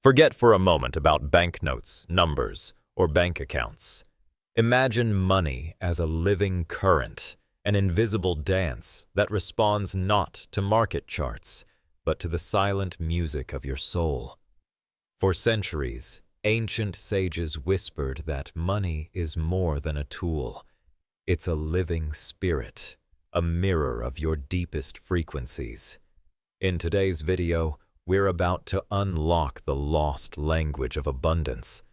Forget for a moment about banknotes, numbers, or bank accounts. Imagine money as a living current, an invisible dance that responds not to market charts, but to the silent music of your soul. For centuries, ancient sages whispered that money is more than a tool. It's a living spirit, a mirror of your deepest frequencies. In today's video, we're about to unlock the lost language of abundance.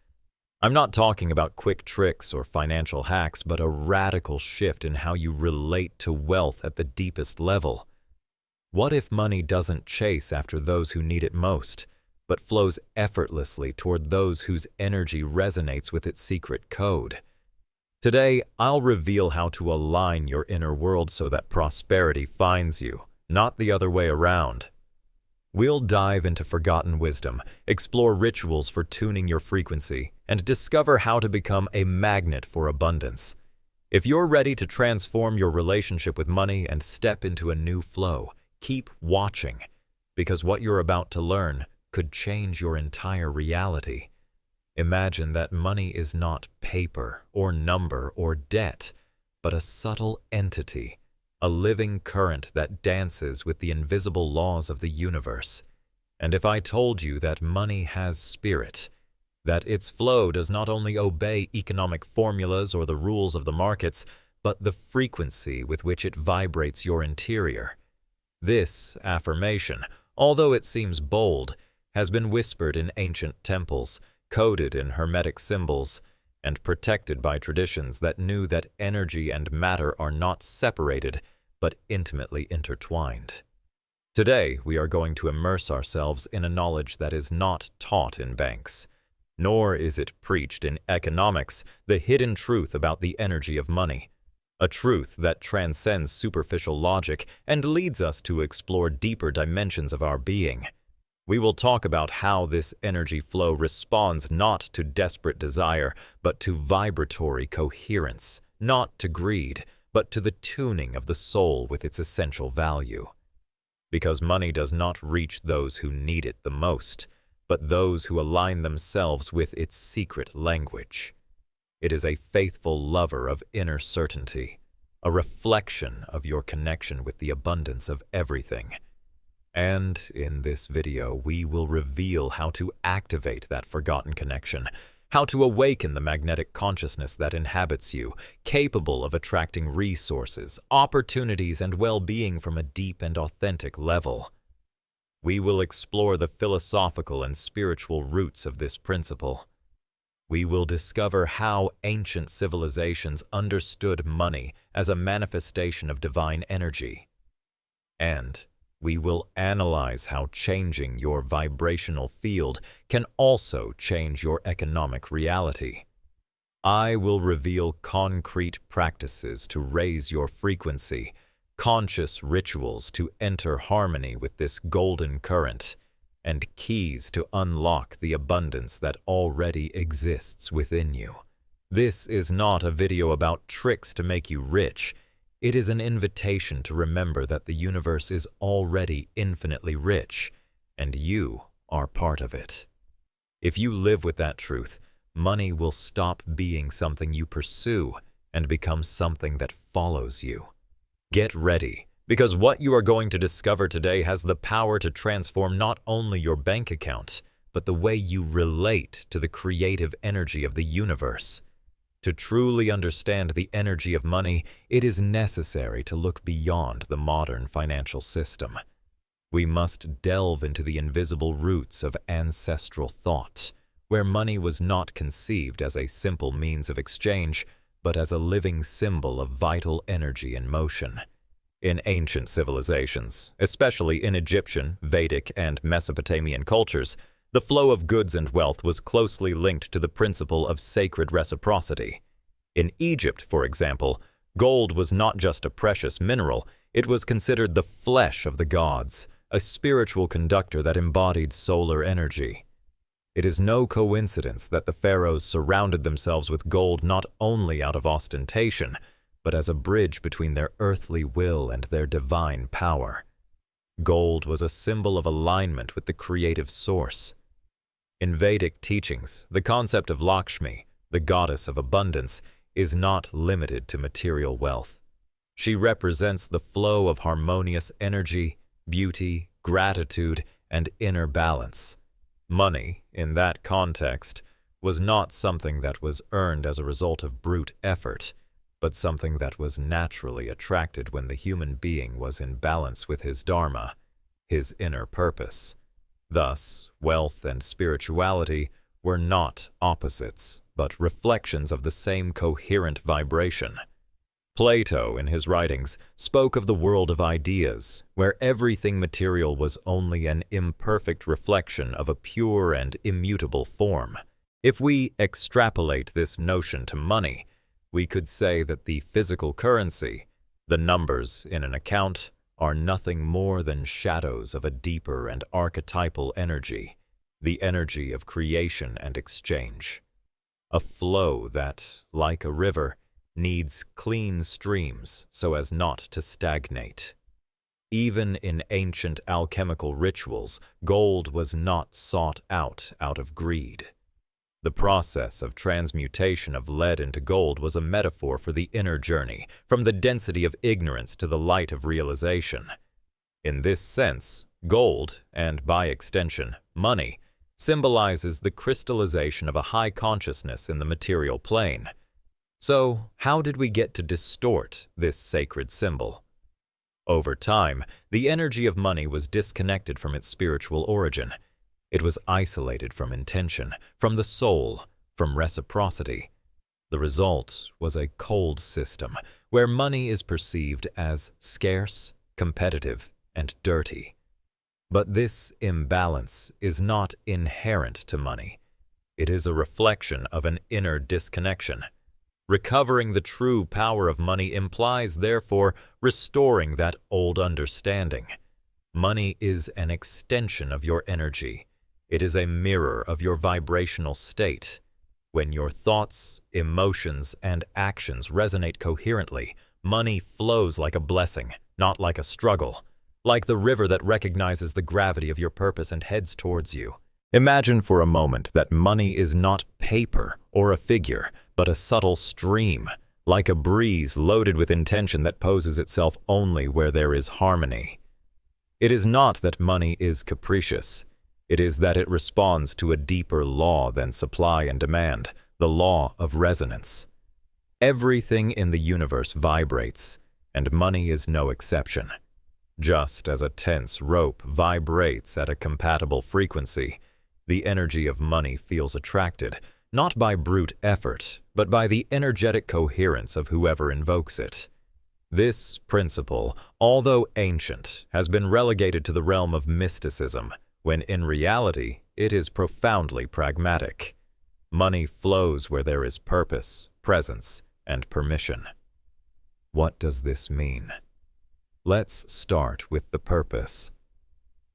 I'm not talking about quick tricks or financial hacks, but a radical shift in how you relate to wealth at the deepest level. What if money doesn't chase after those who need it most, but flows effortlessly toward those whose energy resonates with its secret code? Today, I'll reveal how to align your inner world so that prosperity finds you, not the other way around. We'll dive into forgotten wisdom, explore rituals for tuning your frequency, and discover how to become a magnet for abundance. If you're ready to transform your relationship with money and step into a new flow, keep watching, because what you're about to learn could change your entire reality. Imagine that money is not paper or number or debt, but a subtle entity, a living current that dances with the invisible laws of the universe. And if I told you that money has spirit, that its flow does not only obey economic formulas or the rules of the markets, but the frequency with which it vibrates your interior. This affirmation, although it seems bold, has been whispered in ancient temples, coded in hermetic symbols, and protected by traditions that knew that energy and matter are not separated, but intimately intertwined. Today, we are going to immerse ourselves in a knowledge that is not taught in banks, nor is it preached in economics, the hidden truth about the energy of money, a truth that transcends superficial logic and leads us to explore deeper dimensions of our being. We will talk about how this energy flow responds not to desperate desire, but to vibratory coherence, not to greed, but to the tuning of the soul with its essential value. Because money does not reach those who need it the most, but those who align themselves with its secret language. It is a faithful lover of inner certainty, a reflection of your connection with the abundance of everything. And in this video, we will reveal how to activate that forgotten connection, how to awaken the magnetic consciousness that inhabits you, capable of attracting resources, opportunities, and well-being from a deep and authentic level. We will explore the philosophical and spiritual roots of this principle. We will discover how ancient civilizations understood money as a manifestation of divine energy. And we will analyze how changing your vibrational field can also change your economic reality. I will reveal concrete practices to raise your frequency, conscious rituals to enter harmony with this golden current, and keys to unlock the abundance that already exists within you. This is not a video about tricks to make you rich. It is an invitation to remember that the universe is already infinitely rich, and you are part of it. If you live with that truth, money will stop being something you pursue and become something that follows you. Get ready, because what you are going to discover today has the power to transform not only your bank account, but the way you relate to the creative energy of the universe. To truly understand the energy of money, it is necessary to look beyond the modern financial system. We must delve into the invisible roots of ancestral thought, where money was not conceived as a simple means of exchange, but as a living symbol of vital energy and motion. In ancient civilizations, especially in Egyptian, Vedic, and Mesopotamian cultures, the flow of goods and wealth was closely linked to the principle of sacred reciprocity. In Egypt, for example, gold was not just a precious mineral, it was considered the flesh of the gods, a spiritual conductor that embodied solar energy. It is no coincidence that the pharaohs surrounded themselves with gold not only out of ostentation, but as a bridge between their earthly will and their divine power. Gold was a symbol of alignment with the creative source. In Vedic teachings, the concept of Lakshmi, the goddess of abundance, is not limited to material wealth. She represents the flow of harmonious energy, beauty, gratitude, and inner balance. Money, in that context, was not something that was earned as a result of brute effort, but something that was naturally attracted when the human being was in balance with his dharma, his inner purpose. Thus, wealth and spirituality were not opposites, but reflections of the same coherent vibration. Plato, in his writings, spoke of the world of ideas, where everything material was only an imperfect reflection of a pure and immutable form. If we extrapolate this notion to money, we could say that the physical currency, the numbers in an account, are nothing more than shadows of a deeper and archetypal energy, the energy of creation and exchange. A flow that, like a river, needs clean streams so as not to stagnate. Even in ancient alchemical rituals, gold was not sought out of greed. The process of transmutation of lead into gold was a metaphor for the inner journey, from the density of ignorance to the light of realization. In this sense, gold, and by extension, money, symbolizes the crystallization of a high consciousness in the material plane. So, how did we get to distort this sacred symbol? Over time, the energy of money was disconnected from its spiritual origin. It was isolated from intention, from the soul, from reciprocity. The result was a cold system, where money is perceived as scarce, competitive, and dirty. But this imbalance is not inherent to money. It is a reflection of an inner disconnection. Recovering the true power of money implies, therefore, restoring that old understanding. Money is an extension of your energy. It is a mirror of your vibrational state. When your thoughts, emotions, and actions resonate coherently, money flows like a blessing, not like a struggle, like the river that recognizes the gravity of your purpose and heads towards you. Imagine for a moment that money is not paper or a figure, but a subtle stream, like a breeze loaded with intention that poses itself only where there is harmony. It is not that money is capricious. It is that it responds to a deeper law than supply and demand, the law of resonance. Everything in the universe vibrates, and money is no exception. Just as a tense rope vibrates at a compatible frequency, the energy of money feels attracted, not by brute effort, but by the energetic coherence of whoever invokes it. This principle, although ancient, has been relegated to the realm of mysticism, when in reality it is profoundly pragmatic. Money flows where there is purpose, presence, and permission. What does this mean? Let's start with the purpose.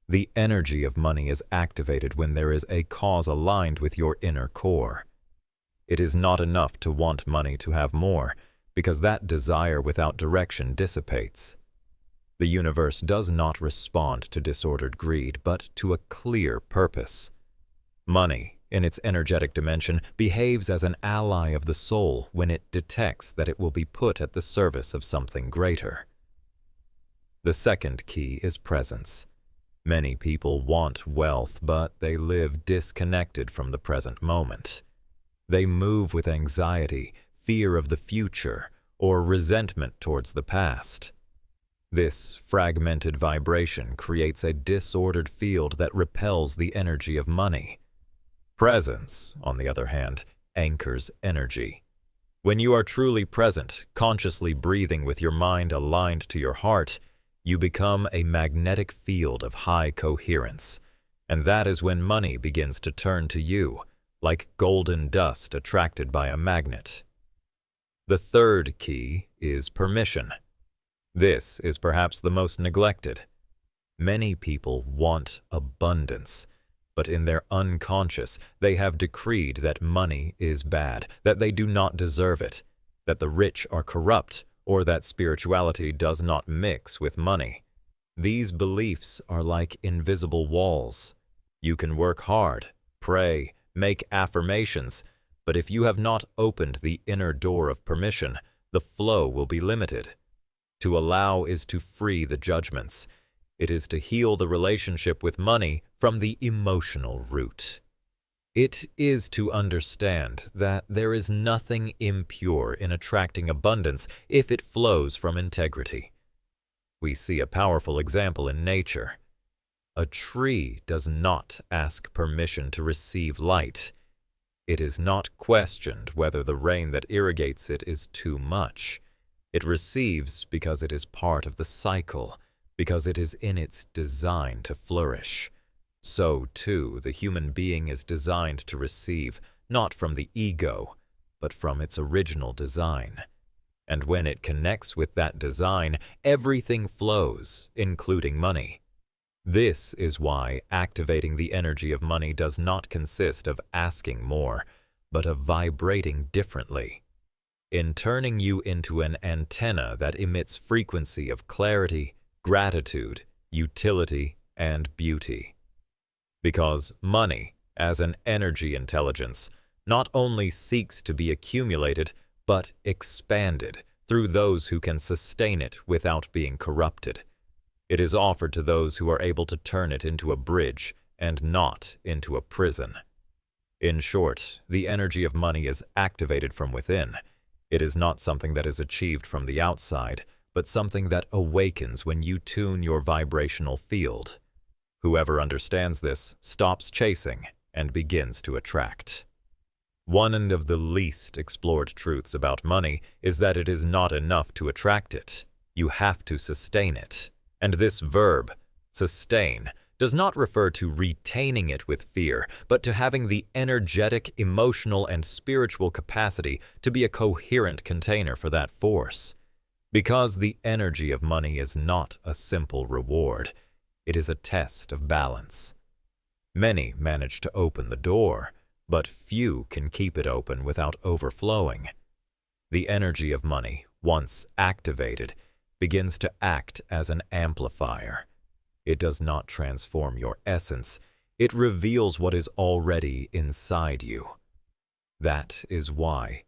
The energy of money is activated when there is a cause aligned with your inner core. It is not enough to want money to have more, because that desire without direction dissipates. The universe does not respond to disordered greed, but to a clear purpose. Money, in its energetic dimension, behaves as an ally of the soul when it detects that it will be put at the service of something greater. The second key is presence. Many people want wealth, but they live disconnected from the present moment. They move with anxiety, fear of the future, or resentment towards the past. This fragmented vibration creates a disordered field that repels the energy of money. Presence, on the other hand, anchors energy. When you are truly present, consciously breathing with your mind aligned to your heart, you become a magnetic field of high coherence, and that is when money begins to turn to you, like golden dust attracted by a magnet. The third key is permission. This is perhaps the most neglected. Many people want abundance, but in their unconscious, they have decreed that money is bad, that they do not deserve it, that the rich are corrupt, or that spirituality does not mix with money. These beliefs are like invisible walls. You can work hard, pray, make affirmations, but if you have not opened the inner door of permission, the flow will be limited. To allow is to free the judgments. It is to heal the relationship with money from the emotional root. It is to understand that there is nothing impure in attracting abundance if it flows from integrity. We see a powerful example in nature. A tree does not ask permission to receive light. It is not questioned whether the rain that irrigates it is too much. It receives because it is part of the cycle, because it is in its design to flourish. So, too, the human being is designed to receive, not from the ego, but from its original design. And when it connects with that design, everything flows, including money. This is why activating the energy of money does not consist of asking more, but of vibrating differently. In turning you into an antenna that emits frequency of clarity, gratitude, utility, and beauty. Because money, as an energy intelligence, not only seeks to be accumulated, but expanded through those who can sustain it without being corrupted. It is offered to those who are able to turn it into a bridge and not into a prison. In short, the energy of money is activated from within. It is not something that is achieved from the outside, but something that awakens when you tune your vibrational field. Whoever understands this stops chasing and begins to attract. One of the least explored truths about money is that it is not enough to attract it. You have to sustain it. And this verb, sustain, does not refer to retaining it with fear, but to having the energetic, emotional, and spiritual capacity to be a coherent container for that force. Because the energy of money is not a simple reward. It is a test of balance. Many manage to open the door, but few can keep it open without overflowing. The energy of money, once activated, begins to act as an amplifier. It does not transform your essence. It reveals what is already inside you. That is why,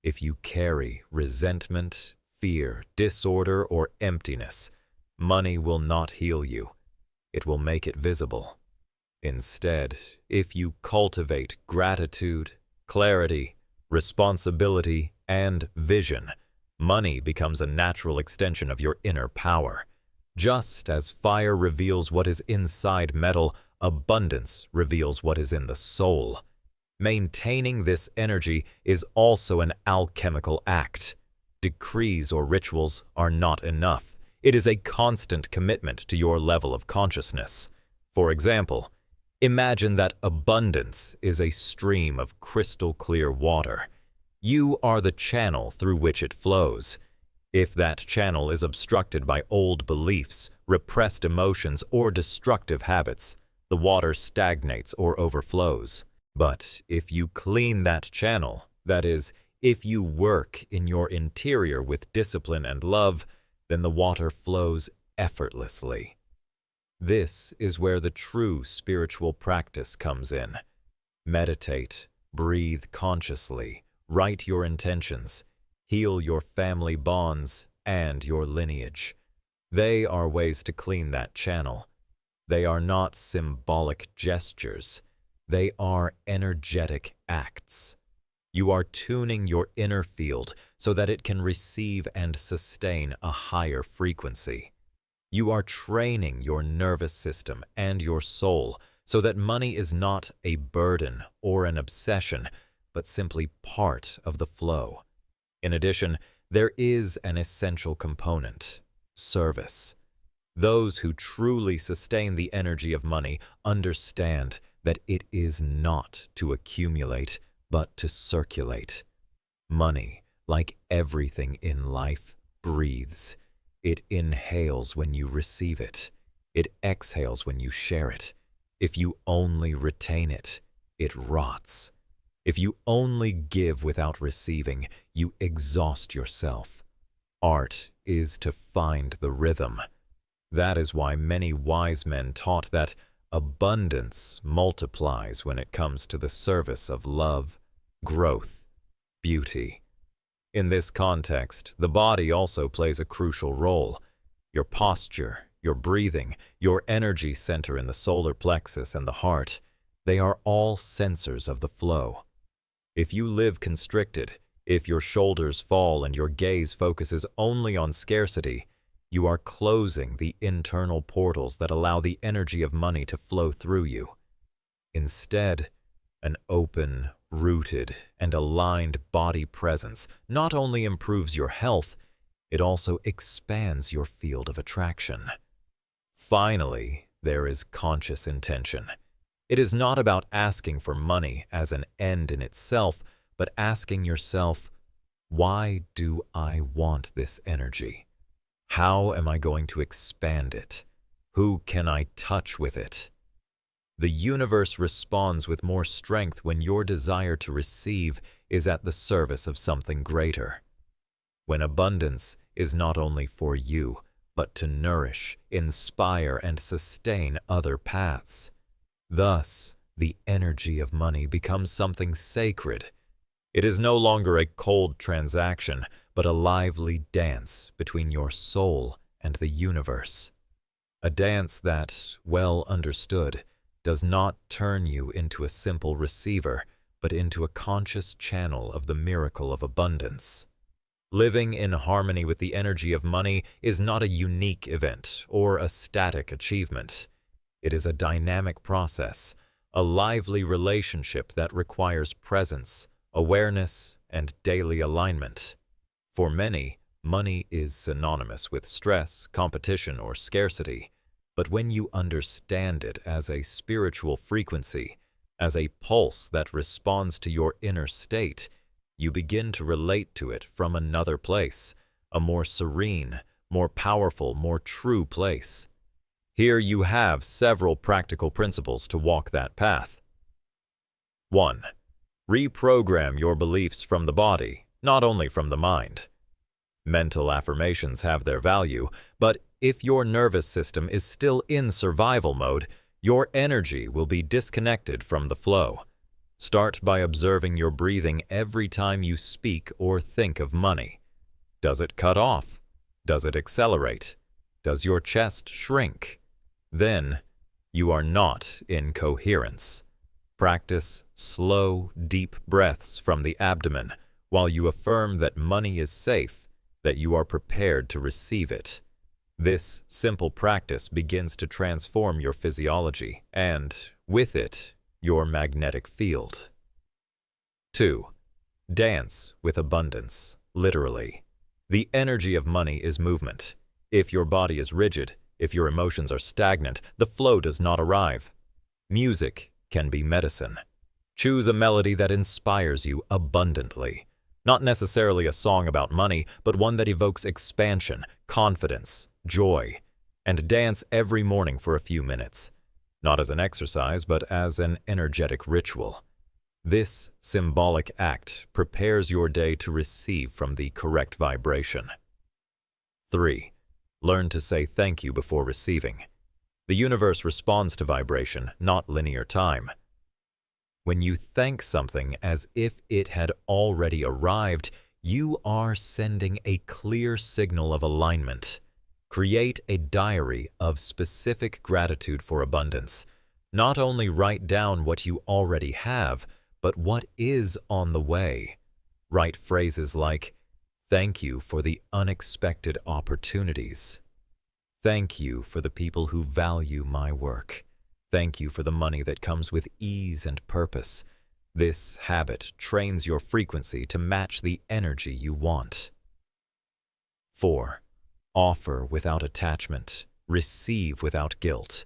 if you carry resentment, fear, disorder, or emptiness, money will not heal you. It will make it visible. Instead, if you cultivate gratitude, clarity, responsibility, and vision, money becomes a natural extension of your inner power. Just as fire reveals what is inside metal, abundance reveals what is in the soul. Maintaining this energy is also an alchemical act. Decrees or rituals are not enough. It is a constant commitment to your level of consciousness. For example, imagine that abundance is a stream of crystal clear water. You are the channel through which it flows. If that channel is obstructed by old beliefs, repressed emotions, or destructive habits, the water stagnates or overflows. But if you clean that channel, that is, if you work in your interior with discipline and love, then the water flows effortlessly. This is where the true spiritual practice comes in. Meditate, breathe consciously, write your intentions, heal your family bonds and your lineage. They are ways to clean that channel. They are not symbolic gestures. They are energetic acts. You are tuning your inner field so that it can receive and sustain a higher frequency. You are training your nervous system and your soul so that money is not a burden or an obsession, but simply part of the flow. In addition, there is an essential component: service. Those who truly sustain the energy of money understand that it is not to accumulate, but to circulate. Money, like everything in life, breathes. It inhales when you receive it. It exhales when you share it. If you only retain it, it rots. If you only give without receiving, you exhaust yourself. Art is to find the rhythm. That is why many wise men taught that Abundance multiplies when it comes to the service of love, growth, beauty. In this context, the body also plays a crucial role. Your posture, your breathing, your energy center in the solar plexus and the heart, they are all sensors of the flow. If you live constricted, if your shoulders fall and your gaze focuses only on scarcity, you are closing the internal portals that allow the energy of money to flow through you. Instead, an open, rooted, and aligned body presence not only improves your health, it also expands your field of attraction. Finally, there is conscious intention. It is not about asking for money as an end in itself, but asking yourself, why do I want this energy? How am I going to expand it? Who can I touch with it? The universe responds with more strength when your desire to receive is at the service of something greater. When abundance is not only for you, but to nourish, inspire, and sustain other paths. Thus, the energy of money becomes something sacred. It is no longer a cold transaction, but a lively dance between your soul and the universe. A dance that, well understood, does not turn you into a simple receiver, but into a conscious channel of the miracle of abundance. Living in harmony with the energy of money is not a unique event or a static achievement. It is a dynamic process, a lively relationship that requires presence, awareness, and daily alignment. For many, money is synonymous with stress, competition, or scarcity. But when you understand it as a spiritual frequency, as a pulse that responds to your inner state, you begin to relate to it from another place, a more serene, more powerful, more true place. Here you have several practical principles to walk that path. 1. Reprogram your beliefs from the body, not only from the mind. Mental affirmations have their value, but if your nervous system is still in survival mode, your energy will be disconnected from the flow. Start by observing your breathing every time you speak or think of money. Does it cut off? Does it accelerate? Does your chest shrink? Then, you are not in coherence. Practice slow, deep breaths from the abdomen while you affirm that money is safe, that you are prepared to receive it. This simple practice begins to transform your physiology and, with it, your magnetic field. 2. Dance with abundance, literally. The energy of money is movement. If your body is rigid, if your emotions are stagnant, the flow does not arrive. Music can be medicine. Choose a melody that inspires you abundantly. Not necessarily a song about money, but one that evokes expansion, confidence, joy. And dance every morning for a few minutes. Not as an exercise, but as an energetic ritual. This symbolic act prepares your day to receive from the correct vibration. 3. Learn to say thank you before receiving. The universe responds to vibration, not linear time. When you thank something as if it had already arrived, you are sending a clear signal of alignment. Create a diary of specific gratitude for abundance. Not only write down what you already have, but what is on the way. Write phrases like, "Thank you for the unexpected opportunities. Thank you for the people who value my work. Thank you for the money that comes with ease and purpose." This habit trains your frequency to match the energy you want. 4. Offer without attachment. Receive without guilt.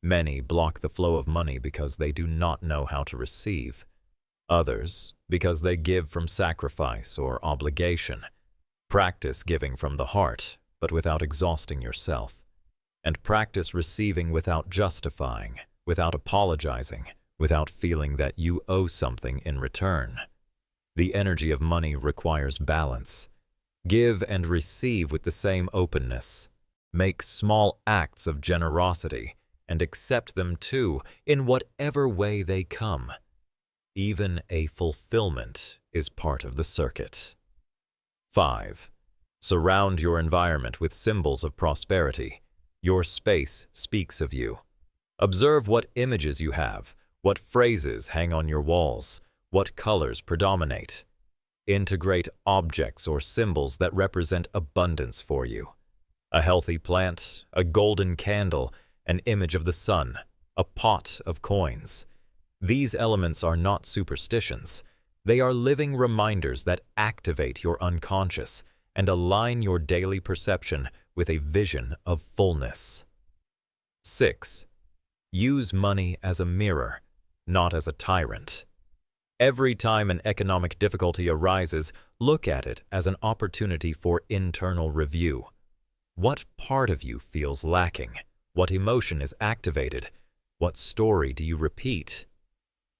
Many block the flow of money because they do not know how to receive. Others, because they give from sacrifice or obligation. Practice giving from the heart, but without exhausting yourself. And practice receiving without justifying, without apologizing, without feeling that you owe something in return. The energy of money requires balance. Give and receive with the same openness. Make small acts of generosity, and accept them too, in whatever way they come. Even a fulfillment is part of the circuit. 5. Surround your environment with symbols of prosperity. Your space speaks of you. Observe what images you have, what phrases hang on your walls, what colors predominate. Integrate objects or symbols that represent abundance for you. A healthy plant, a golden candle, an image of the sun, a pot of coins. These elements are not superstitions. They are living reminders that activate your unconscious and align your daily perception with a vision of fullness. 6. Use money as a mirror, not as a tyrant. Every time an economic difficulty arises, look at it as an opportunity for internal review. What part of you feels lacking? What emotion is activated? What story do you repeat?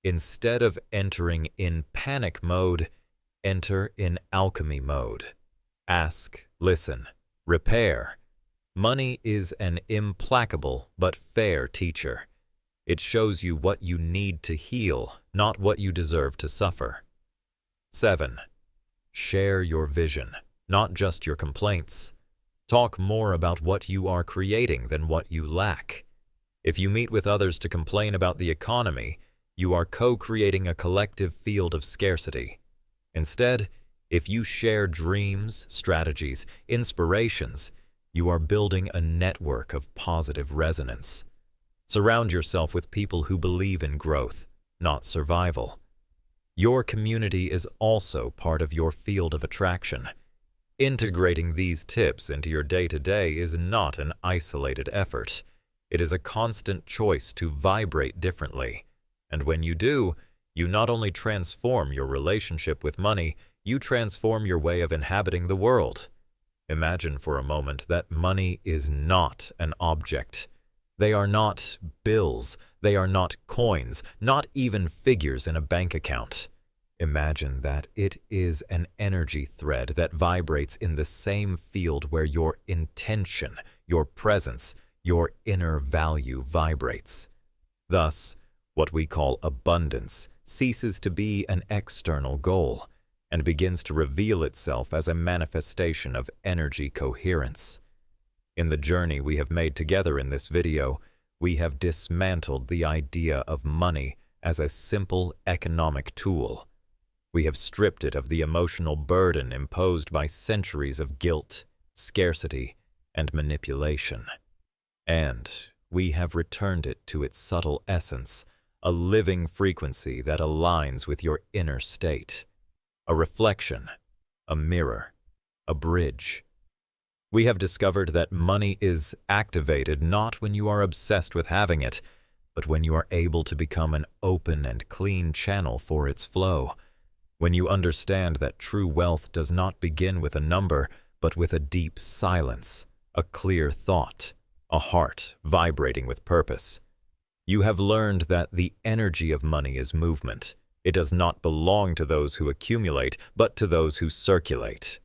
Instead of entering in panic mode, enter in alchemy mode. Ask, listen, repair. Money is an implacable but fair teacher. It shows you what you need to heal, not what you deserve to suffer. 7. Share your vision, not just your complaints. Talk more about what you are creating than what you lack. If you meet with others to complain about the economy, you are co-creating a collective field of scarcity. Instead, if you share dreams, strategies, inspirations, you are building a network of positive resonance. Surround yourself with people who believe in growth, not survival. Your community is also part of your field of attraction. Integrating these tips into your day-to-day is not an isolated effort. It is a constant choice to vibrate differently. And when you do, you not only transform your relationship with money, you transform your way of inhabiting the world. Imagine for a moment that money is not an object. They are not bills, they are not coins, not even figures in a bank account. Imagine that it is an energy thread that vibrates in the same field where your intention, your presence, your inner value vibrates. Thus, what we call abundance ceases to be an external goal and begins to reveal itself as a manifestation of energy coherence. In the journey we have made together in this video, we have dismantled the idea of money as a simple economic tool. We have stripped it of the emotional burden imposed by centuries of guilt, scarcity, and manipulation. And we have returned it to its subtle essence, a living frequency that aligns with your inner state. A reflection, a mirror, a bridge. We have discovered that money is activated not when you are obsessed with having it, but when you are able to become an open and clean channel for its flow. When you understand that true wealth does not begin with a number, but with a deep silence, a clear thought, a heart vibrating with purpose. You have learned that the energy of money is movement. It does not belong to those who accumulate, but to those who circulate.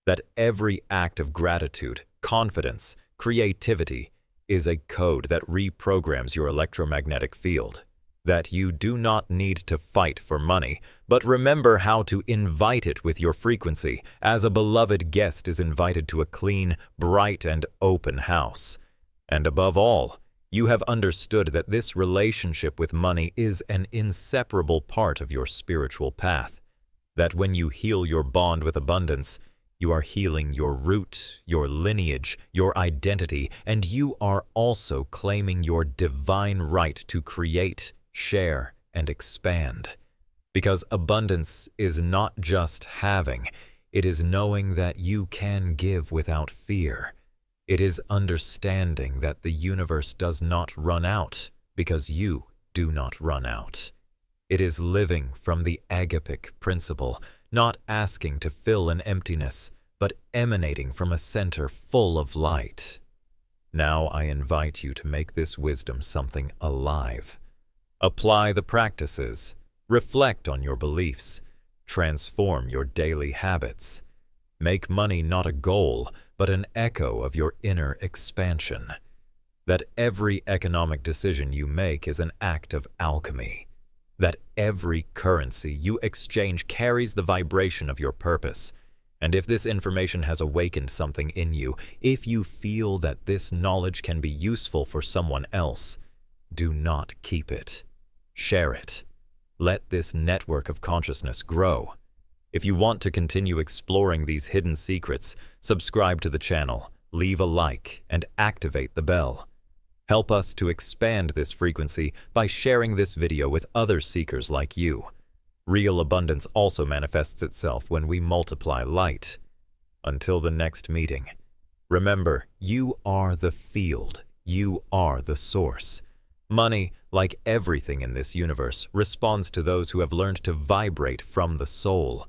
That every act of gratitude, confidence, creativity is a code that reprograms your electromagnetic field. That you do not need to fight for money, but remember how to invite it with your frequency, as a beloved guest is invited to a clean, bright, and open house. And above all, you have understood that this relationship with money is an inseparable part of your spiritual path. That when you heal your bond with abundance, you are healing your root, your lineage, your identity, and you are also claiming your divine right to create, share, and expand. Because abundance is not just having, it is knowing that you can give without fear. It is understanding that the universe does not run out because you do not run out. It is living from the agapic principle, not asking to fill an emptiness, but emanating from a center full of light. Now I invite you to make this wisdom something alive. Apply the practices, reflect on your beliefs, transform your daily habits. Make money not a goal, but an echo of your inner expansion. that every economic decision you make is an act of alchemy, that every currency you exchange carries the vibration of your purpose. And if this information has awakened something in you, if you feel that this knowledge can be useful for someone else, do not keep it. Share it. Let this network of consciousness grow. If you want to continue exploring these hidden secrets, subscribe to the channel, leave a like, and activate the bell. Help us to expand this frequency by sharing this video with other seekers like you. Real abundance also manifests itself when we multiply light. Until the next meeting, remember, you are the field. You are the source. Money, like everything in this universe, responds to those who have learned to vibrate from the soul.